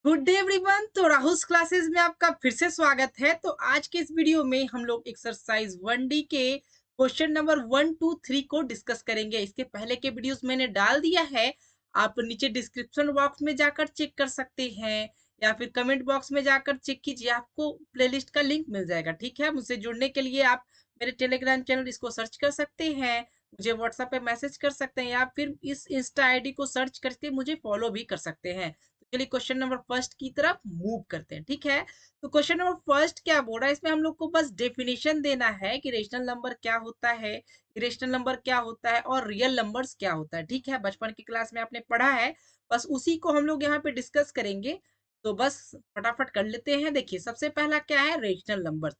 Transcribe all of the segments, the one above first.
Good day everyone. तो Rahul's classes में आपका फिर से स्वागत है। तो आज के इस वीडियो में हम लोग एक्सरसाइज 1D के क्वेश्चन नंबर 1, 2, 3 को डिस्कस करेंगे। इसके पहले के वीडियोस मैंने डाल दिया है, आप नीचे डिस्क्रिप्शन बॉक्स में जाकर चेक कर सकते हैं या फिर कमेंट बॉक्स में जाकर चेक कीजिए, आपको प्लेलिस्ट का लिंक मिल जाएगा। ठीक है, मुझसे जुड़ने के लिए आप मेरे टेलीग्राम चैनल इसको सर्च कर सकते हैं, मुझे व्हाट्सएप पे मैसेज कर सकते हैं या फिर इस इंस्टा आईडी को सर्च करके मुझे फॉलो भी कर सकते हैं। चलिए क्वेश्चन नंबर फर्स्ट की तरफ मूव करते हैं। ठीक है, तो क्वेश्चन नंबर फर्स्ट क्या बोल रहा है, इसमें हम लोग को बस डेफिनेशन देना है कि रेशनल नंबर क्या होता है, इरेशनल नंबर क्या होता है और रियल नंबर्स क्या होता है। ठीक है, बचपन की क्लास में आपने पढ़ा है, बस उसी को हम लोग यहाँ पे डिस्कस करेंगे। तो बस फटाफट कर लेते हैं। देखिए सबसे पहला क्या है, रेशनल नंबर।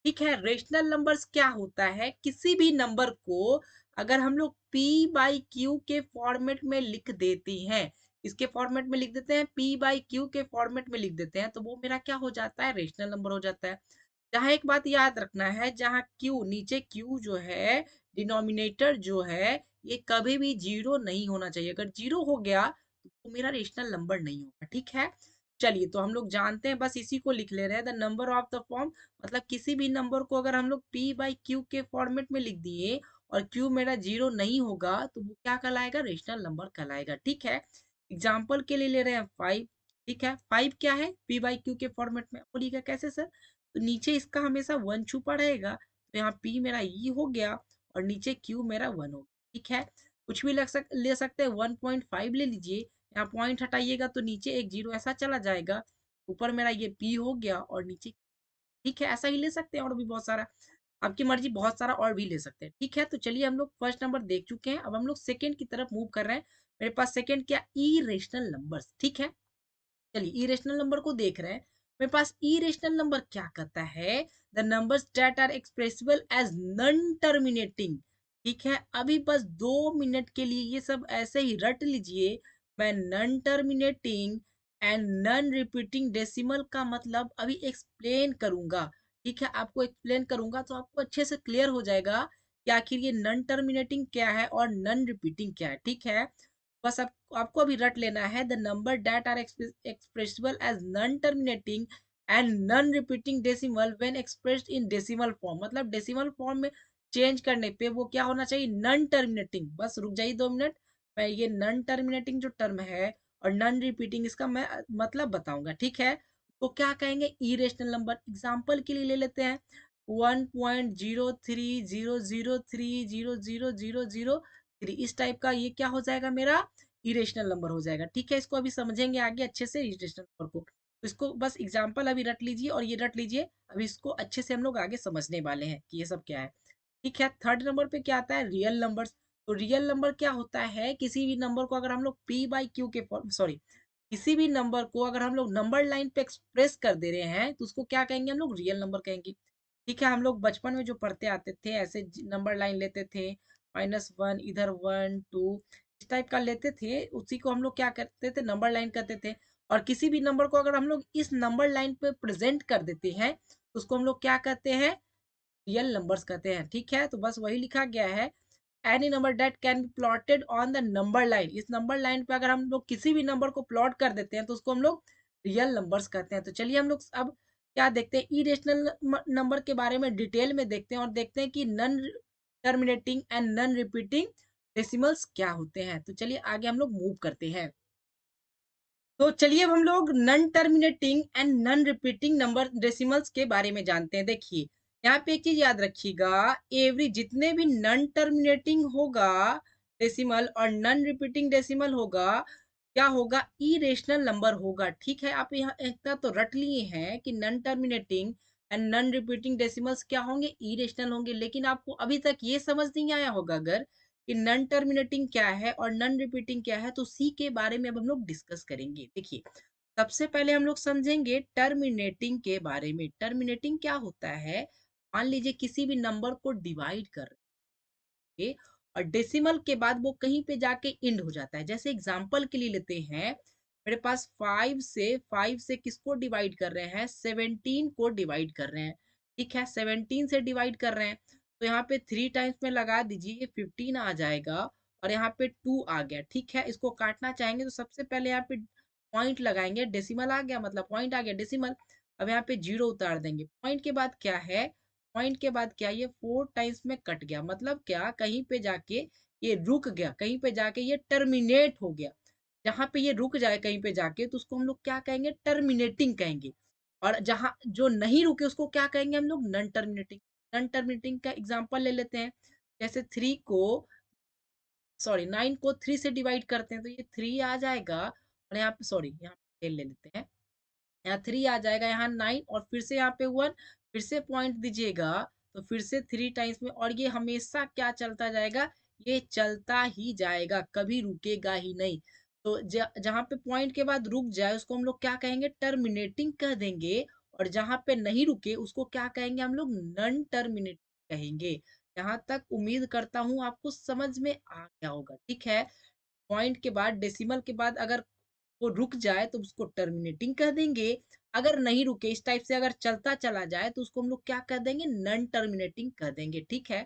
ठीक है, रेशनल नंबर्स क्या होता है, किसी भी नंबर को अगर हम लोग p बाई क्यू के फॉर्मेट में लिख देते हैं, इसके फॉर्मेट में लिख देते हैं, p बाई क्यू के फॉर्मेट में लिख देते हैं, तो वो मेरा क्या हो जाता है, रेशनल नंबर हो जाता है। जहाँ एक बात याद रखना है, जहाँ q नीचे q जो है, डिनोमिनेटर जो है, ये कभी भी जीरो नहीं होना चाहिए। अगर जीरो हो गया तो वो मेरा रेशनल नंबर नहीं होगा। ठीक है, चलिए तो हम लोग जानते हैं, बस इसी को लिख ले रहे हैं, the number of the form. मतलब किसी भी नंबर को अगर हम लोग p बाई क्यू के फॉर्मेट में लिख दिए और q मेरा जीरो नहीं होगा तो वो क्या कहलाएगा, रेशनल नंबर कहलाएगा। ठीक है, एग्जाम्पल के लिए ले रहे हैं 5। ठीक है, 5 क्या है, p बाई क्यू के फॉर्मेट में। बोलिएगा कैसे सर, तो नीचे इसका हमेशा 1 छुपा रहेगा, तो यहाँ p मेरा e हो गया और नीचे q मेरा 1 हो गया। ठीक है, कुछ भी ले सकते हैं, 1.5 ले लीजिए, यहाँ पॉइंट हटाइएगा तो नीचे एक जीरो ऐसा चला जाएगा, ऊपर मेरा ये p हो गया और नीचे। ठीक है, ऐसा ही ले सकते हैं, और भी बहुत सारा आपकी मर्जी, बहुत सारा और भी ले सकते हैं। ठीक है, तो चलिए हम लोग फर्स्ट नंबर देख चुके हैं, अब हम लोग सेकंड की तरफ मूव कर रहे हैं। मेरे पास सेकंड क्या, इरेशनल नंबर्स। ठीक है, चलिए इरेशनल नंबर को देख रहे हैं। मेरे पास इरेशनल नंबर क्या कहता है, the numbers that are expressible as non terminating. ठीक है, अभी बस 2 मिनट के लिए ये सब ऐसे ही रट लीजिए। मैं non terminating and non repeating decimal का मतलब अभी एक्सप्लेन करूंगा। ठीक है, आपको एक्सप्लेन करूंगा तो आपको अच्छे से क्लियर हो जाएगा कि आखिर ये नॉन टर्मिनेटिंग क्या है और नॉन रिपीटिंग क्या है। ठीक है, बस आपको अभी रट लेना है, the number that are expressible as non terminating and non repeating decimal when expressed in decimal form. मतलब डेसिमल फॉर्म में चेंज करने पे वो क्या होना चाहिए, नॉन टर्मिनेटिंग। बस रुक जाइए 2 मिनट, मैं ये नॉन टर्मिनेटिंग जो टर्म है और नॉन रिपीटिंग, इसका मैं मतलब बताऊंगा। ठीक है, तो क्या कहेंगे, इरेशनल नंबर। एग्जाम्पल के लिए ले लेते हैं 1.03003000003, इस टाइप का ये क्या हो जाएगा, मेरा इरेशनल नंबर हो जाएगा। ठीक है, इसको अभी समझेंगे आगे अच्छे से इरेशनल नंबर को, तो इसको बस एग्जाम्पल अभी रट लीजिए और ये रट लीजिए, अभी इसको अच्छे से हम लोग आगे समझने वाले हैं कि ये सब क्या है। ठीक है, थर्ड नंबर पे क्या आता है, रियल नंबर्स। तो रियल नंबर क्या होता है, किसी भी नंबर को अगर हम लोग p बाई क्यू के सॉरी, किसी भी नंबर को अगर हम लोग नंबर लाइन पे एक्सप्रेस कर दे रहे हैं तो उसको क्या कहेंगे, हम लोग रियल नंबर कहेंगे। ठीक है, हम लोग बचपन में जो पढ़ते आते थे ऐसे नंबर लाइन लेते थे, -1 इधर 1 2 इस टाइप का लेते थे, उसी को हम लोग क्या करते थे, नंबर लाइन करते थे। और किसी भी नंबर को अगर हम लोग इस नंबर लाइन पे प्रेजेंट कर देते हैं तो उसको हम लोग क्या कहते हैं, रियल नंबर्स कहते हैं। ठीक है, तो बस वही लिखा गया है, any number that can be plotted on the number line. इस नंबर लाइन पे अगर हम लोग किसी भी नंबर को प्लॉट कर देते हैं तो उसको हम लोग रियल नंबर्स कहते हैं। तो चलिए हम लोग अब क्या देखते हैं, इरेशनल नंबर के बारे में डिटेल में देखते हैं और देखते हैं कि non terminating and non repeating decimals क्या होते हैं। तो चलिए आगे हम लोग मूव करते हैं। तो चलिए अब हम लोग non terminating and non repeating number decimals के बारे में जानते हैं। देखिए यहाँ पे एक चीज याद रखिएगा, एवरी जितने भी नॉन टर्मिनेटिंग होगा डेसिमल और नॉन रिपीटिंग डेसिमल होगा, क्या होगा, इरेशनल नंबर होगा। ठीक है, आप यहाँ एक तो रट लिए हैं कि non terminating and non repeating decimals क्या होंगे, इरेशनल होंगे, लेकिन आपको अभी तक ये समझ नहीं आया होगा अगर कि नॉन टर्मिनेटिंग क्या है और नॉन रिपीटिंग क्या है, तो सी के बारे में अब हम लोग डिस्कस करेंगे। देखिए सबसे पहले हम लोग समझेंगे टर्मिनेटिंग के बारे में। टर्मिनेटिंग क्या होता है, मान लीजिए किसी भी नंबर को डिवाइड कर रहे हैं और डेसिमल के बाद वो कहीं पे जाके इंड हो जाता है। जैसे एग्जांपल के लिए लेते हैं, मेरे पास 5 से किसको डिवाइड कर रहे हैं, 17 को डिवाइड कर रहे हैं। ठीक है, 17 से डिवाइड कर रहे हैं तो यहाँ पे 3 टाइम्स में लगा दीजिए, ये 15 आ जाएगा और यहाँ पे 2 आ गया। ठीक है, इसको काटना चाहेंगे तो सबसे पहले यहाँ पे पॉइंट लगाएंगे, डेसिमल आ गया मतलब पॉइंट आ गया डेसिमल। अब यहाँ पे जीरो उतार देंगे, पॉइंट के बाद क्या है, पॉइंट के बाद क्या, ये 4 टाइम्स में कट गया, मतलब क्या, कहीं पे जाके ये रुक गया, कहीं पे जाके ये टर्मिनेट हो गया। जहां पे ये रुक जाए कहीं पे जाके तो उसको हम लोग क्या कहेंगे, टर्मिनेटिंग कहेंगे। और जहां जो नहीं रुके उसको क्या कहेंगे हम लोग, नन टर्मिनेटिंग। नन टर्मिनेटिंग का एग्जांपल ले लेते हैं, जैसे 9 को 3 से डिवाइड करते हैं तो ये 3 आ जाएगा, और यहाँ पे सॉरी यहाँ पे ले लेते हैं, यहाँ 3 आ जाएगा, यहाँ 9 और फिर से यहाँ पे 1, फिर से पॉइंट दीजिएगा तो फिर से 3 टाइम्स में, और ये हमेशा क्या चलता जाएगा, ये चलता ही जाएगा, कभी रुकेगा ही नहीं। तो जहाँ पे पॉइंट के बाद रुक जाए उसको हम लोग क्या कहेंगे, टर्मिनेटिंग कह देंगे। और जहाँ पे नहीं रुके उसको क्या कहेंगे हम लोग, नन टर्मिनेटिंग कहेंगे। यहाँ तक उम्मीद करता हूँ आपको समझ में आ गया होगा, ठीक है। पॉइंट के बाद डेसिमल के बाद अगर वो रुक जाए तो उसको टर्मिनेटिंग कह देंगे, अगर नहीं रुके इस टाइप से अगर चलता चला जाए तो उसको हम लोग क्या कह देंगे, नन टर्मिनेटिंग कह देंगे, ठीक है।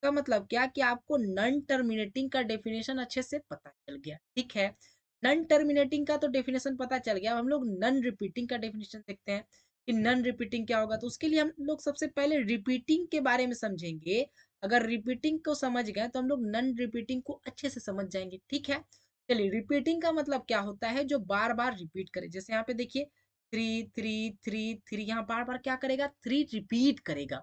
का मतलब क्या कि आपको नन टर्मिनेटिंग का डेफिनेशन अच्छे से पता चल गया, ठीक है। नन टर्मिनेटिंग का तो डेफिनेशन पता चल गया, अब हम लोग नन रिपीटिंग का डेफिनेशन देखते हैं कि नन रिपीटिंग क्या होगा। तो उसके लिए हम लोग सबसे पहले रिपीटिंग के बारे में समझेंगे। अगर रिपीटिंग को समझ गए तो हम लोग नन रिपीटिंग को अच्छे से समझ जाएंगे, ठीक है। चलिए, रिपीटिंग का मतलब क्या होता है, जो बार बार रिपीट करे। जैसे यहाँ पे देखिए 3 3 3 3, यहाँ बार बार क्या करेगा, 3 रिपीट करेगा।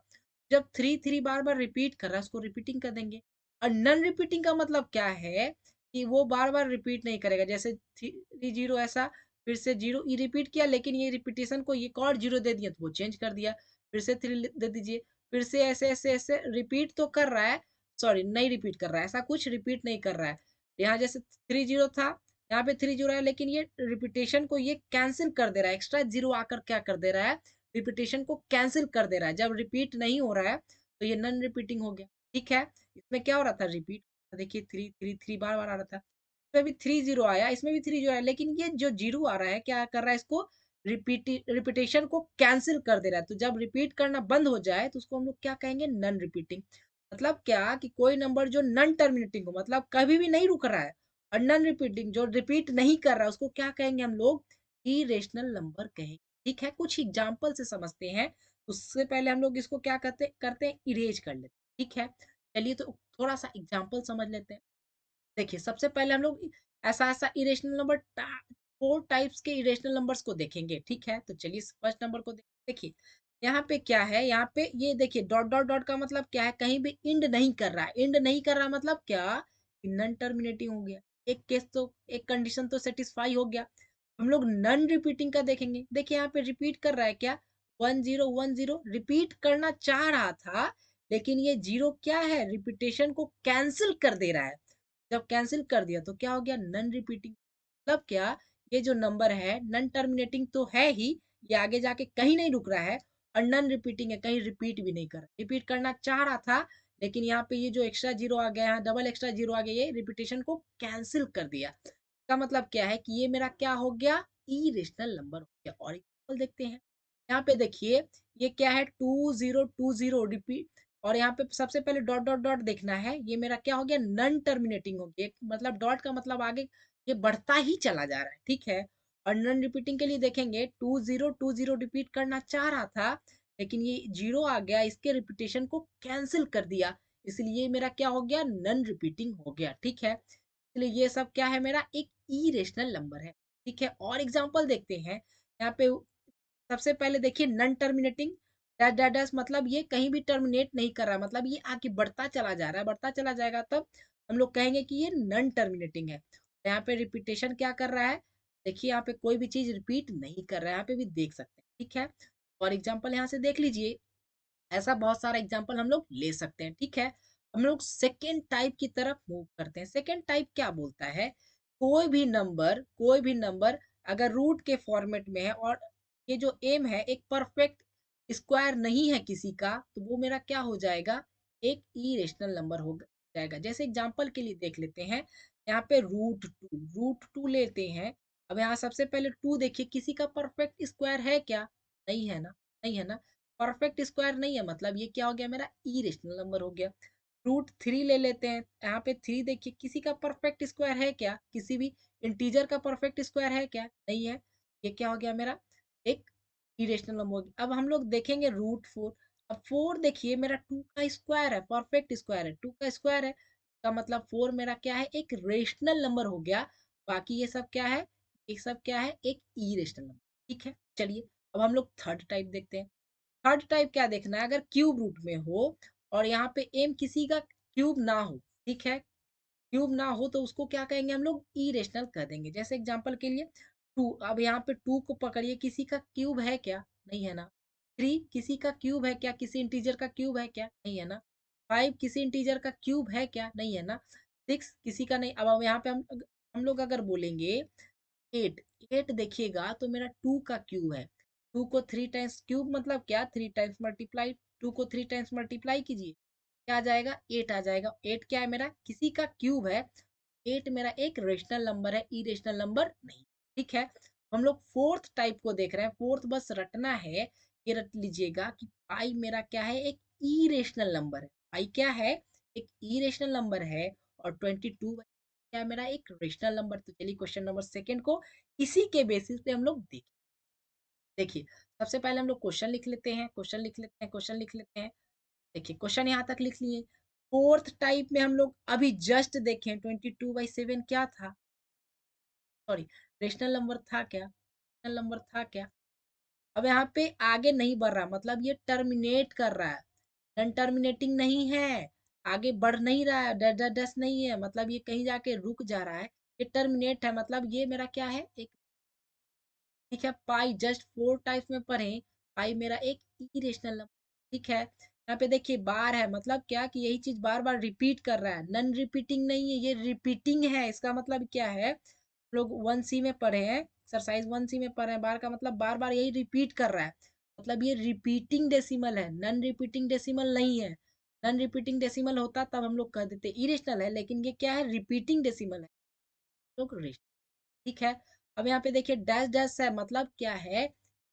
जब 3 3 बार बार रिपीट कर रहा है उसको रिपीटिंग कर देंगे। और नन रिपीटिंग का मतलब क्या है कि वो बार बार रिपीट नहीं करेगा, जैसे 3 0 ऐसा, फिर से जीरो ये रिपीट किया, लेकिन ये रिपीटेशन को एक और जीरो दे दिया तो वो चेंज कर दिया, फिर से 3 दे दीजिए, फिर से ऐसे ऐसे ऐसे रिपीट तो कर रहा है, सॉरी नहीं रिपीट कर रहा है, ऐसा कुछ रिपीट नहीं कर रहा है। यहाँ जैसे 3 0 था, यहाँ पे 3 0 है, लेकिन ये रिपीटेशन को ये कैंसिल कर दे रहा है, एक्स्ट्रा जीरो आकर क्या कर दे रहा है, रिपीटेशन को कैंसिल कर दे रहा है। जब रिपीट नहीं हो रहा है तो ये नन रिपीटिंग हो गया, ठीक है। इसमें क्या हो रहा था, रिपीट, देखिए 3 3 3 बार बार आ रहा था, इसमें भी 3 0 आया, इसमें भी 3 0 आया, लेकिन ये जो जीरो आ रहा है क्या कर रहा है, इसको रिपीटेशन को कैंसिल कर दे रहा है। तो जब रिपीट करना बंद हो जाए तो उसको हम लोग क्या कहेंगे, नन रिपीटिंग। मतलब क्या कि कोई नंबर जो नन टर्मिनेटिंग हो, मतलब कभी भी नहीं रुक रहा है, और नन रिपीटिंग जो रिपीट नहीं कर रहा है उसको क्या कहेंगे हम लोग, इरेशनल नंबर कहेंगे, ठीक है। कुछ एग्जांपल से समझते हैं, उससे पहले हम लोग इसको क्या करते करते हैं, इरेज कर लेते हैं, ठीक है। चलिए तो थोड़ा सा एग्जांपल समझ लेते हैं। देखिए सबसे पहले हम लोग ऐसा ऐसा इरेशनल नंबर 4 टाइप्स के इरेशनल नंबर्स को देखेंगे, ठीक है। तो चलिए फर्स्ट नंबर को देखिए, यहाँ पे क्या है, यहाँ पे ये देखिए डॉट डॉट डॉट का मतलब क्या है, कहीं भी इंड नहीं कर रहा है, इंड नहीं कर रहा मतलब क्या, नन टर्मिनेटिंग हो गया। एक केस तो, एक कंडीशन तो सेटिस्फाई हो गया। हम लोग नन रिपीटिंग का देखेंगे, देखिए यहाँ पे रिपीट कर रहा है क्या, 1 0 1 0 रिपीट करना चाह रहा था, लेकिन ये जीरो क्या है, रिपीटेशन को कैंसिल कर दे रहा है। जब कैंसिल कर दिया तो क्या हो गया, नन रिपीटिंग। मतलब क्या, ये जो नंबर है नन टर्मिनेटिंग तो है ही, ये आगे जाके कहीं नहीं रुक रहा है, और नन रिपीटिंग है, कहीं रिपीट भी नहीं कर रहा, रिपीट करना चाह रहा था, लेकिन यहाँ पे ये जो एक्स्ट्रा जीरो आ गया, यहाँ डबल एक्स्ट्रा जीरो आ गया, ये रिपीटेशन को कैंसिल कर दिया। इसका मतलब क्या है कि ये मेरा क्या हो गया, इरेशनल नंबर हो गया। और एग्जाम्पल देखते हैं, यहाँ पे देखिए ये क्या है, 2 0 2 0 रिपीट, और यहाँ पे सबसे पहले डॉट डॉट डॉट देखना है, ये मेरा क्या हो गया, नन टर्मिनेटिंग हो गया। मतलब डॉट का मतलब आगे ये बढ़ता ही चला जा रहा है, ठीक है। और नन रिपीटिंग के लिए देखेंगे, 2 0 2 0 रिपीट करना चाह रहा था, लेकिन ये जीरो आ गया, इसके रिपीटेशन को कैंसिल कर दिया, इसलिए मेरा क्या हो गया, नन रिपीटिंग हो गया, ठीक है। इसलिए ये सब क्या है, मेरा एक इरेशनल नंबर है, ठीक है। और एग्जांपल देखते हैं, यहाँ पे सबसे पहले देखिए none terminating, dash dash dash, मतलब ये कहीं भी टर्मिनेट नहीं कर रहा, मतलब ये आगे बढ़ता चला जा रहा है, बढ़ता चला जाएगा तब हम लोग कहेंगे कि ये नन टर्मिनेटिंग है। यहाँ पे रिपीटेशन क्या कर रहा है, देखिए यहाँ पे कोई भी चीज रिपीट नहीं कर रहा है, यहाँ पे भी देख सकते हैं, ठीक है। और एग्जाम्पल यहाँ से देख लीजिए, ऐसा बहुत सारा एग्जाम्पल हम लोग ले सकते हैं, ठीक है। हम लोग सेकेंड टाइप की तरफ मूव करते हैं। सेकेंड टाइप क्या बोलता है, कोई भी नंबर अगर रूट के फॉर्मेट में है, और ये जो एम है एक परफेक्ट स्क्वायर नहीं है किसी का, तो वो मेरा क्या हो जाएगा, एक इरेशनल नंबर हो जाएगा। जैसे एग्जाम्पल के लिए देख लेते हैं, यहाँ पे रूट टू लेते हैं। अब यहाँ सबसे पहले टू देखिए, किसी का परफेक्ट स्क्वायर है क्या, नहीं है ना, नहीं है ना, परफेक्ट स्क्वायर नहीं है, मतलब ये क्या हो गया, मेरा इरेशनल नंबर हो गया। रूट थ्री ले लेते हैं। यहाँ पे थ्री देखिए किसी का परफेक्ट स्क्वायर है क्या, किसी भी इंटीजर का परफेक्ट स्क्वायर है क्या, नहीं है। ये क्या हो गया मेरा, एक इरेशनल नंबर हो गया। अब हम लोग देखेंगे रूट फोर। अब फोर देखिए मेरा टू का स्क्वायर है, परफेक्ट स्क्वायर है, टू का स्क्वायर है, का मतलब फोर मेरा क्या है, एक रेशनल नंबर हो गया। बाकी ये सब क्या है, ये सब क्या है, एक इरेशनल नंबर। ठीक है, चलिए अब हम लोग थर्ड टाइप देखते हैं। थर्ड टाइप क्या देखना है, अगर क्यूब रूट में हो और यहाँ पे एम किसी का क्यूब ना हो, ठीक है, क्यूब ना हो तो उसको क्या कहेंगे हम लोग, इरेशनल कह देंगे। जैसे एग्जांपल के लिए टू, अब यहाँ पे टू को पकड़िए, किसी का क्यूब है क्या, नहीं है ना। थ्री किसी का क्यूब है क्या, किसी इंटीजर का क्यूब है क्या, नहीं है ना। फाइव किसी इंटीजर का क्यूब है क्या, नहीं है ना। सिक्स किसी का नहीं। अब यहाँ पे हम लोग अगर बोलेंगे एट, एट देखिएगा तो मेरा टू का क्यूब है। टू को थ्री टाइम्स, क्यूब मतलब क्या, थ्री टाइम्स मल्टीप्लाई, टू को थ्री टाइम्स मल्टीप्लाई कीजिए, क्या आ जाएगा, एट आ जाएगा। एट क्या है, मेरा किसी का क्यूब है। एट मेरा एक रेशनल नंबर है, इरेशनल नंबर नहीं। ठीक है, हम लोग फोर्थ टाइप को देख रहे हैं। फोर्थ बस रटना है, ये रट लीजिएगा कि पाई मेरा क्या है, एक इरेशनल नंबर है। पाई क्या है, एक इरेशनल नंबर है। और 22 क्या है, मेरा एक रेशनल नंबर। तो चलिए क्वेश्चन नंबर सेकंड को इसी के बेसिस पे हम लोग देखें। देखिए सबसे पहले हम लोग क्वेश्चन लिख लेते हैं, क्वेश्चन लिख लेते हैं, क्वेश्चन लिख लेते हैं। देखिए क्वेश्चन यहाँ तक लिख लिए। फोर्थ टाइप में हम लोग अभी जस्ट देखें, 22/7 क्या था, सॉरी, रेशनल नंबर था क्या, रेशनल नंबर था क्या। अब यहाँ पे आगे नहीं बढ़ रहा, मतलब ये टर्मिनेट कर रहा है, नॉन टर्मिनेटिंग नहीं है, आगे बढ़ नहीं रहा है, डस डस डस नहीं है, मतलब ये कहीं जाके रुक जा रहा है। ये टर्मिनेट है, मतलब ये मेरा क्या है, एक, ठीक है। पाई जस्ट फोर टाइप्स में पढ़े, पाई मेरा एक इरेशनल नंबर। ठीक है, यहाँ पे देखिए बार है, मतलब क्या कि यही चीज बार बार रिपीट कर रहा है, नन रिपीटिंग नहीं है, ये रिपीटिंग है। इसका मतलब क्या है, लोग वन सी में पढ़े हैं, एक्सरसाइज वन सी में पढ़े हैं, बार का मतलब बार बार यही रिपीट कर रहा है, मतलब ये रिपीटिंग डेसिमल है, नन रिपीटिंग डेसिमल नहीं है। नन रिपीटिंग डेसिमल होता तब हम लोग कह देते इरेशनल है, लेकिन ये क्या है, रिपीटिंग डेसिमल है, लोग। ठीक है, अब यहाँ पे देखिए डैश डैश है, मतलब क्या है,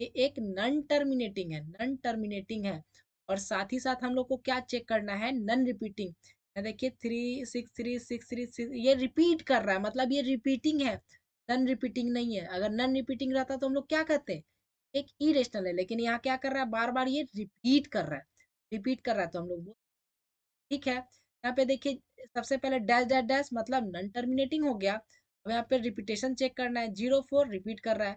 ये एक नन टर्मिनेटिंग है, नन टर्मिनेटिंग है। और साथ ही साथ हम लोग को क्या चेक करना है, नन रिपीटिंग। देखिए 3 6 3 6 3 6, ये रिपीट कर रहा है, मतलब ये रिपीटिंग है, नन रिपीटिंग नहीं है। अगर नन रिपीटिंग रहता तो हम लोग क्या कहते हैं, एक इरेशनल है, लेकिन यहाँ क्या कर रहा है, बार बार ये रिपीट कर रहा है, रिपीट कर रहा है, तो हम लोग, ठीक है। यहाँ पे देखिए सबसे पहले डैश डैश डैश, मतलब नन टर्मिनेटिंग हो गया। अब यहाँ पे रिपीटेशन चेक करना है, 0 4 रिपीट कर रहा है।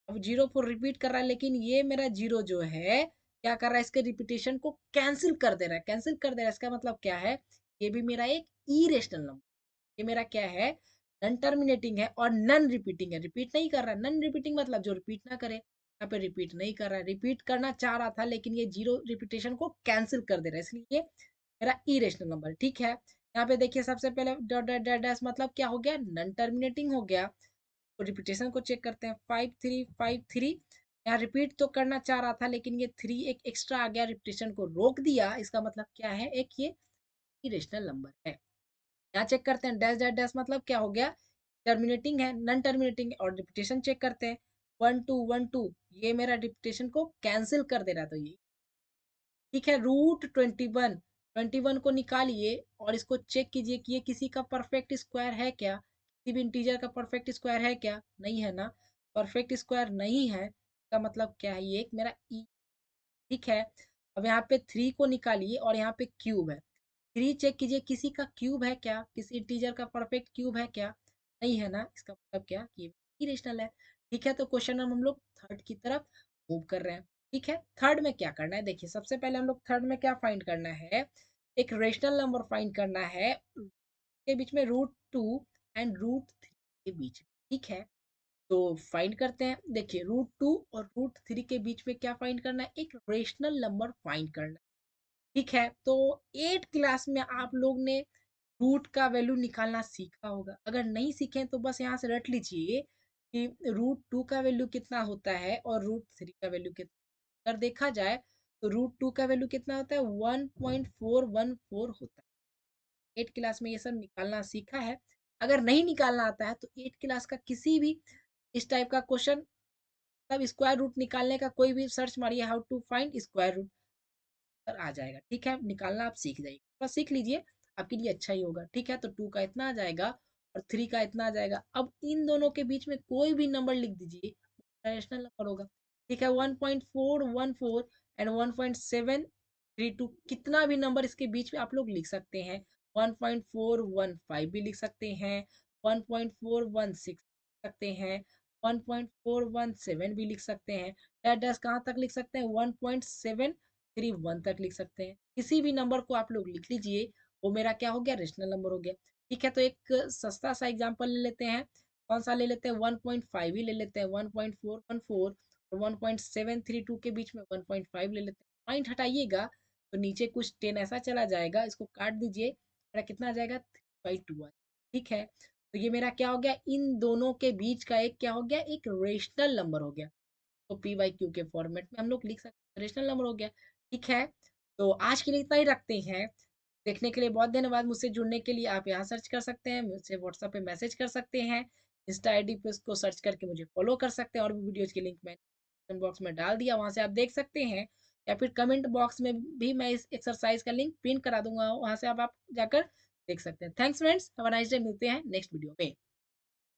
अब 0 4 रिपीट कर रहा है, लेकिन ये मेरा जीरो जो है क्या कर रहा है, इसके रिपीटेशन को कैंसिल कर दे रहा है, कैंसिल कर दे रहा है। इसका मतलब क्या है, ये भी मेरा एक इरेशनल नंबर, ये मेरा क्या है, नन टर्मिनेटिंग है और नन रिपीटिंग है, रिपीट नहीं कर रहा है। नन रिपीटिंग मतलब जो रिपीट ना करे, यहाँ पे रिपीट नहीं कर रहा है, रिपीट करना चाह रहा था लेकिन ये जीरो रिपीटेशन को कैंसिल कर दे रहा है, इसलिए मेरा इरेशनल नंबर। ठीक है, यहाँ पे देखिए सबसे पहले डॉट डॉट डॉट डैश, मतलब क्या हो गया, नन टर्मिनेटिंग हो गया। तो रिपीटेशन को चेक करते हैं, 5 3 5 3, यहाँ रिपीट तो करना चाह रहा था लेकिन ये थ्री एक एक्स्ट्रा आ गया, रिपीटेशन को रोक दिया। इसका मतलब क्या है, एक ये इरेशनल नंबर है। यहाँ चेक करते हैं डैश डैश डैश, मतलब क्या हो गया, टर्मिनेटिंग है, नन टर्मिनेटिंग है। और रिपीटेशन चेक करते हैं, 1 2 1 2, ये मेरा रिपीटेशन को कैंसिल कर दे रहा, तो ये ठीक है। रूट 21 को निकालिए और इसको चेक कीजिए कि ये किसी का परफेक्ट स्क्वायर है क्या, किसी भी इंटीजर का परफेक्ट स्क्वायर है क्या, नहीं है ना। परफेक्ट स्क्वायर नहीं है, इसका मतलब क्या है, ये एक मेरा ई। ठीक है, अब यहाँ पे थ्री को निकालिए और यहाँ पे क्यूब है, थ्री चेक कीजिए किसी का क्यूब है क्या, किसी इंटीजर का परफेक्ट क्यूब है क्या, नहीं है ना। इसका मतलब क्या, ये इरेशनल है। ठीक है, तो क्वेश्चन हम लोग थर्ड की तरफ मूव कर रहे हैं। ठीक है, थर्ड में क्या करना है, देखिए सबसे पहले हम लोग थर्ड में क्या फाइंड करना है, एक रेशनल नंबर फाइंड करना है के बीच में, रूट 2 एंड रूट 3 के बीच में। ठीक है, तो फाइंड करते हैं। देखिए रूट 2 और रूट 3 के बीच में क्या फाइंड करना है, एक रेशनल नंबर फाइंड करना है। ठीक है, तो 8 क्लास में आप लोग ने रूट का वैल्यू निकालना सीखा होगा, अगर नहीं सीखे तो बस यहाँ से रट लीजिए कि रूट 2 का वैल्यू कितना होता है और रूट 3 का वैल्यू कितना। अगर देखा जाए तो रूट 2 का वैल्यू कितना होता है, 1.414 होता है। 8 क्लास में ये सब निकालना सीखा है। अगर नहीं निकालना आता है तो 8 क्लास का किसी भी इस टाइप का क्वेश्चन, तब स्क्वायर रूट निकालने का कोई भी सर्च मारिए, how to find square root, answer आ जाएगा। ठीक है, निकालना आप सीख जाइए, थोड़ा सीख लीजिए, आपके लिए अच्छा ही होगा। ठीक है, तो 2 का इतना आ जाएगा और 3 का इतना आ जाएगा। अब इन दोनों के बीच में कोई भी नंबर लिख दीजिए, रैशनल नंबर होगा। ठीक है, 1.414 एंड 1.732, कितना भी नंबर इसके बीच में आप लोग लिख सकते हैं। 1.415 भी लिख सकते हैं, 1.416 सकते हैं, 1.417 भी लिख सकते हैं, डैश कहाँ तक लिख सकते हैं, 1.731 तक लिख सकते हैं। किसी भी नंबर को आप लोग लिख लीजिए, वो मेरा क्या हो गया, रेशनल नंबर हो गया। ठीक है, तो एक सस्ता सा एग्जांपल ले लेते हैं। कौन सा ले लेते हैं, 1.5 ही ले लेते हैं। 1.414 और 1.732 के बीच में 1.5 ले लेते हैं। पॉइंट हटाइएगा तो नीचे कुछ 10 ऐसा चला जाएगा, इसको काट दीजिए, मेरा कितना आ जाएगा, 3/2। ठीक है, तो ये मेरा क्या हो गया, इन दोनों के बीच का एक क्या हो गया, एक रेशनल नंबर हो गया। तो पी वाई क्यू के फॉर्मेट में हम लोग लिख सकते हैं, रेशनल नंबर हो गया। ठीक है, तो आज के लिए इतना ही रखते हैं। देखने के लिए बहुत धन्यवाद। मुझसे जुड़ने के लिए आप यहाँ सर्च कर सकते हैं, मुझसे व्हाट्सएप पे मैसेज कर सकते हैं, इंस्टा आईडी पे उसको सर्च करके मुझे फॉलो कर सकते हैं। और भी वीडियोज की लिंक मैंने बॉक्स में डाल दिया, वहाँ से आप देख सकते हैं, या फिर कमेंट बॉक्स में भी मैं इस एक्सरसाइज का लिंक पिन करा दूंगा, वहाँ से आप जाकर देख सकते हैं। Thanks friends, have a nice day, मिलते हैं नेक्स्ट वीडियो में।